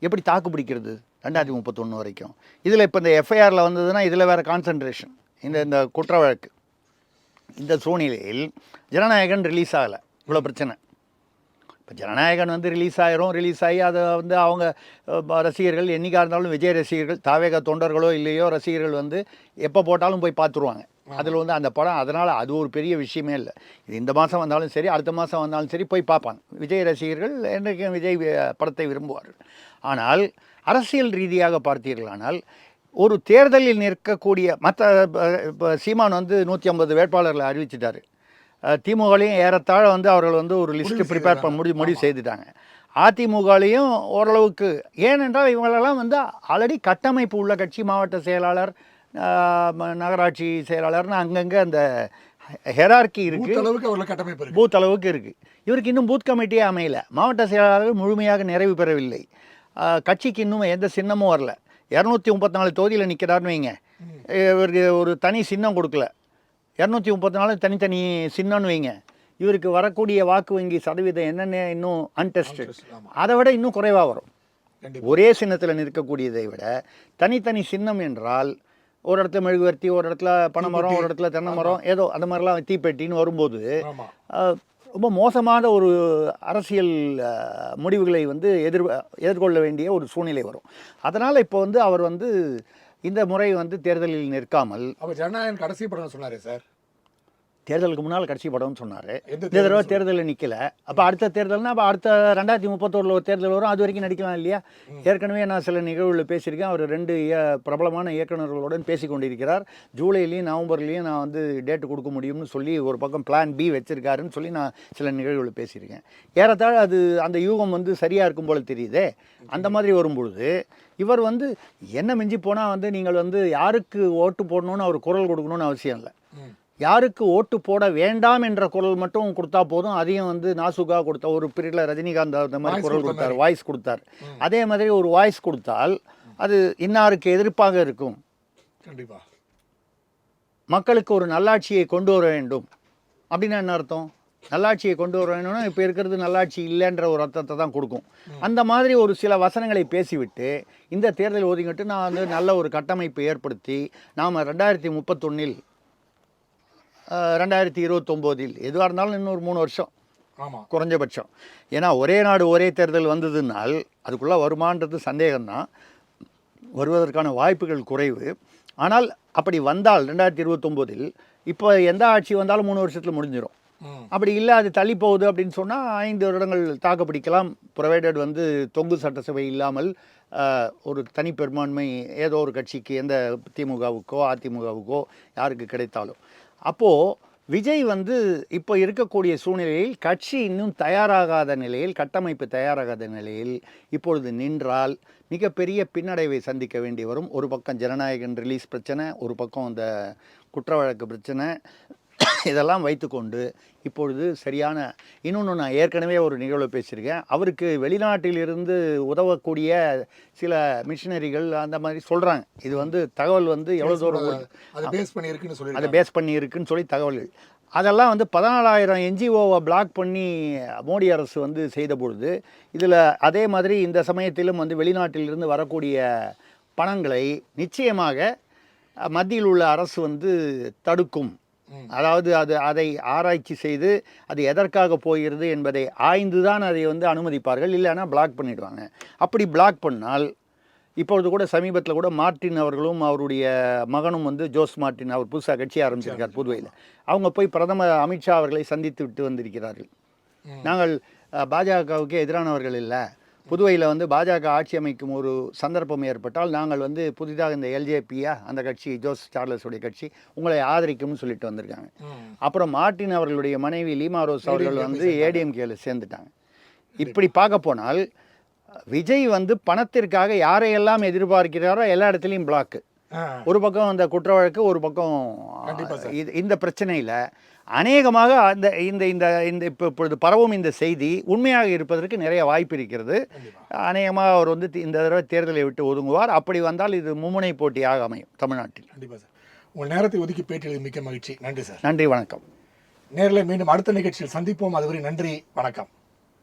எப்படி தாக்கு பிடிக்கிறது 2031 வரைக்கும்? இதில் இப்போ இந்த எஃப்ஐஆரில் வந்ததுன்னா இதில் வேறு கான்சன்ட்ரேஷன், இந்த குற்ற வழக்கு. இந்த சூழ்நிலையில் ஜனநாயகன் ரிலீஸ் ஆகலை, இவ்வளோ பிரச்சனை. இப்போ ஜனநாயகன் வந்து ரிலீஸ் ஆகி அதை வந்து அவங்க ரசிகர்கள் என்றைக்காக இருந்தாலும் விஜய் ரசிகர்கள் தாவேக தொண்டர்களோ இல்லையோ ரசிகர்கள் வந்து எப்போ போட்டாலும் போய் பார்த்துருவாங்க. அதில் வந்து அந்த படம், அதனால் அது ஒரு பெரிய விஷயமே இல்லை. இது இந்த மாதம் வந்தாலும் சரி, அடுத்த மாதம் வந்தாலும் சரி போய் பார்ப்பாங்க. விஜய் ரசிகர்கள் என்றைக்கும் விஜய் படத்தை விரும்புவார்கள். ஆனால் அரசியல் ரீதியாக பார்த்தீர்களானால் ஒரு தேர்தலில் நிற்கக்கூடிய மற்ற இப்போ சீமான் வந்து 150 வேட்பாளர்களை அறிவிச்சிட்டாரு. திமுகலையும் ஏறத்தாழ வந்து அவர்கள் வந்து ஒரு லிஸ்ட்டு ப்ரிப்பேர் பண்ண முடிவு செய்துட்டாங்க. அதிமுகலையும் ஓரளவுக்கு, ஏனென்றால் இவங்களெல்லாம் வந்து ஆல்ரெடி கட்டமைப்பு உள்ள கட்சி, மாவட்ட செயலாளர், நகராட்சி செயலாளர்னு அங்கங்கே அந்த ஹெரார்கி இருக்குது, பூத் அளவுக்கு இருக்குது. இவருக்கு இன்னும் பூத் கமிட்டியே அமையலை. மாவட்ட செயலாளர்கள் முழுமையாக நிறைவு பெறவில்லை. கட்சிக்கு இன்னும் எந்த சின்னமும் வரல. 234 தொகுதியில் நிற்கிறாருன்னு வைங்க, இவருக்கு ஒரு தனி சின்னம் கொடுக்கல. 234 தனித்தனி சின்னம்னு வைங்க, இவருக்கு வரக்கூடிய வாக்கு வங்கி சதவீதம் என்னென்ன இன்னும் அன்டெஸ்டட், அதை விட இன்னும் குறைவாக வரும். ஒரே சின்னத்தில் நிற்கக்கூடியதை விட தனித்தனி சின்னம் என்றால் ஒரு இடத்துல மெழுகுவர்த்தி, ஒரு இடத்துல பனைமரம், ஒரு இடத்துல தென்னை மரம், ஏதோ அந்த மாதிரிலாம் தீப்பெட்டின்னு வரும்போது ரொம்ப மோசமான ஒரு அரசியல் முடிவுகளை வந்து எதிர்கொள்ள வேண்டிய ஒரு சூழ்நிலை வரும். அதனால் இப்போ வந்து அவர் வந்து இந்த முறை வந்து தேர்தலில் நிற்காமல், அப்போ ஜனநாயகன் கடைசி படம் சொன்னாரே சார், தேர்தலுக்கு முன்னால் கட்சி படம்னு சொன்னார். இந்த தடவை தேர்தலில் நிற்கலை. அப்போ அடுத்த தேர்தல்னா அப்போ அடுத்த 2031 ஒரு தேர்தல் வரும், அது வரைக்கும் நடிக்கலாம் இல்லையா? ஏற்கனவே நான் சில நிகழ்வுகளில் பேசியிருக்கேன். அவர் 2 பிரபலமான இயக்குநர்களுடன் பேசி கொண்டிருக்கிறார். ஜூலைலையும் நவம்பர்லேயும் நான் வந்து டேட்டு கொடுக்க முடியும்னு சொல்லி ஒரு பக்கம் பிளான் பி வச்சுருக்காருன்னு சொல்லி நான் சில நிகழ்வுகளில் பேசியிருக்கேன். ஏறத்தாழ அது அந்த யூகம் வந்து சரியாக இருக்கும் போல் தெரியுதே. அந்த மாதிரி வரும்பொழுது இவர் வந்து என்ன மிஞ்சி போனால் வந்து நீங்கள் வந்து யாருக்கு ஓட்டு போடணும்னு அவர் குரல் கொடுக்கணும்னு அவசியம் இல்லை. யாருக்கு ஓட்டு போட வேண்டாம் என்ற குரல் மட்டும் கொடுத்தா போதும். அதையும் வந்து நாசுகா கொடுத்த ஒரு பீரியடில் ரஜினிகாந்த் அந்த மாதிரி குரல் கொடுத்தார், வாய்ஸ் கொடுத்தார். அதே மாதிரி ஒரு வாய்ஸ் கொடுத்தால் அது இன்னாருக்கு எதிர்ப்பாக இருக்கும். கண்டிப்பாக மக்களுக்கு ஒரு நல்லாட்சியை கொண்டு வர வேண்டும் அப்படின்னா என்ன அர்த்தம்? நல்லாட்சியை கொண்டு வர வேணும்னா இப்போ இருக்கிறது நல்லாட்சி இல்லைன்ற ஒரு அர்த்தத்தை தான் கொடுக்கும். அந்த மாதிரி ஒரு சில வசனங்களை பேசிவிட்டு இந்த தேர்தல் ஒதுங்கிட்டு நான் வந்து நல்ல ஒரு கட்டமைப்பை ஏற்படுத்தி நாம் 2031 2029 எதுவாக இருந்தாலும் இன்னொரு 3 வருஷம் குறைஞ்சபட்சம். ஏன்னா ஒரே நாடு ஒரே தேர்தல் வந்ததுனால் அதுக்குள்ளே வருமானது சந்தேகம்தான், வருவதற்கான வாய்ப்புகள் குறைவு. ஆனால் அப்படி வந்தால் 2029 இப்போ எந்த ஆட்சி வந்தாலும் 3 வருஷத்தில் முடிஞ்சிடும். அப்படி இல்லை அது தள்ளி போகுது அப்படின்னு சொன்னால் 5 வருடங்கள் தாக்கு பிடிக்கலாம். ப்ரொவைடட் வந்து தொங்கு சட்டசபை இல்லாமல் ஒரு தனி பெரும்பான்மை ஏதோ ஒரு கட்சிக்கு, எந்த திமுகவுக்கோ அதிமுகவுக்கோ யாருக்கு கிடைத்தாலும். அப்போது விஜய் வந்து இப்போ இருக்கக்கூடிய சூழ்நிலையில் கட்சி இன்னும் தயாராகாத நிலையில், கட்டமைப்பு தயாராகாத நிலையில் இப்பொழுது நின்றால் மிகப்பெரிய பின்னடைவை சந்திக்க வேண்டி வரும். ஒரு பக்கம் ஜனநாயகன் ரிலீஸ் பிரச்சனை, ஒரு பக்கம் இந்த குற்ற வழக்கு பிரச்சனை, இதெல்லாம் வைத்துக்கொண்டு இப்பொழுது சரியான இன்னொன்று நான் ஏற்கனவே ஒரு நிகழ்வை பேசியிருக்கேன். அவருக்கு வெளிநாட்டிலிருந்து உதவக்கூடிய சில மிஷினரிகள் அந்த மாதிரி சொல்கிறாங்க. இது வந்து தகவல் வந்து எவ்வளோ தூரம் அதை பேஸ் பண்ணி இருக்குன்னு சொல்லி தகவல்கள், அதெல்லாம் வந்து 14,000 என்ஜிஓவை பிளாக் பண்ணி மோடி அரசு வந்து செய்த பொழுது இதில் அதே மாதிரி இந்த சமயத்திலும் வந்து வெளிநாட்டிலிருந்து வரக்கூடிய பணங்களை நிச்சயமாக மத்தியில் உள்ள அரசு வந்து தடுக்கும். அதாவது அதை ஆராய்ச்சி செய்து அது எதற்காக போகிறது என்பதை ஆய்ந்து தான் அதை வந்து அனுமதிப்பார்கள், இல்லைன்னா பிளாக் பண்ணிடுவாங்க. அப்படி பிளாக் பண்ணால் இப்பொழுது கூட சமீபத்தில் கூட மார்ட்டின் அவர்களும் அவருடைய மகனும் வந்து ஜோஸ் மார்ட்டின், அவர் புதுசாக கட்சி ஆரம்பிச்சிருக்கார் புதுவையில், அவங்க போய் பிரதமர் அமித்ஷா அவர்களை சந்தித்து விட்டு வந்திருக்கிறார்கள். நாங்கள் பாஜகவுக்கு எதிரானவர்கள் இல்லை, புதுவையில் வந்து பாஜக ஆட்சி அமைக்கும் ஒரு சந்தர்ப்பம் ஏற்பட்டால் நாங்கள் வந்து புதிதாக இந்த எல்ஜேபியா அந்த கட்சி, ஜோஸ் சார்லஸுடைய கட்சி உங்களை ஆதரிக்கும்னு சொல்லிட்டு வந்திருக்காங்க. அப்புறம் மார்ட்டின் அவர்களுடைய மனைவி லீமா ரோஸ் அவர்கள் வந்து ஏடிஎம்கேல சேர்ந்துட்டாங்க. இப்படி பார்க்க போனால் விஜய் வந்து பணத்திற்காக யாரையெல்லாம் எதிர்பார்க்கிறாரோ எல்லா இடத்துலையும் பிளாக்கு. ஒரு பக்கம் அந்த குற்ற வழக்கு, ஒரு பக்கம் இந்த பிரச்சனையில் அநேகமாக அந்த இந்த இந்த இந்த இப்பொழுது பரவும் இந்த செய்தி உண்மையாக இருப்பதற்கு நிறைய வாய்ப்பு இருக்கிறது. அநேகமாக அவர் வந்து இந்த தடவை தேர்தலை விட்டு ஒதுங்குவார். அப்படி வந்தால் இது மும்முனை போட்டியாக அமையும் தமிழ்நாட்டில். கண்டிப்பாக சார். உங்கள் நேரத்தை ஒதுக்கி பேட்டியது மிக்க மகிழ்ச்சி. நன்றி சார். நன்றி, வணக்கம். நேரில் மீண்டும் அடுத்த நிகழ்ச்சியில் சந்திப்போம். அதுவரை நன்றி, வணக்கம்.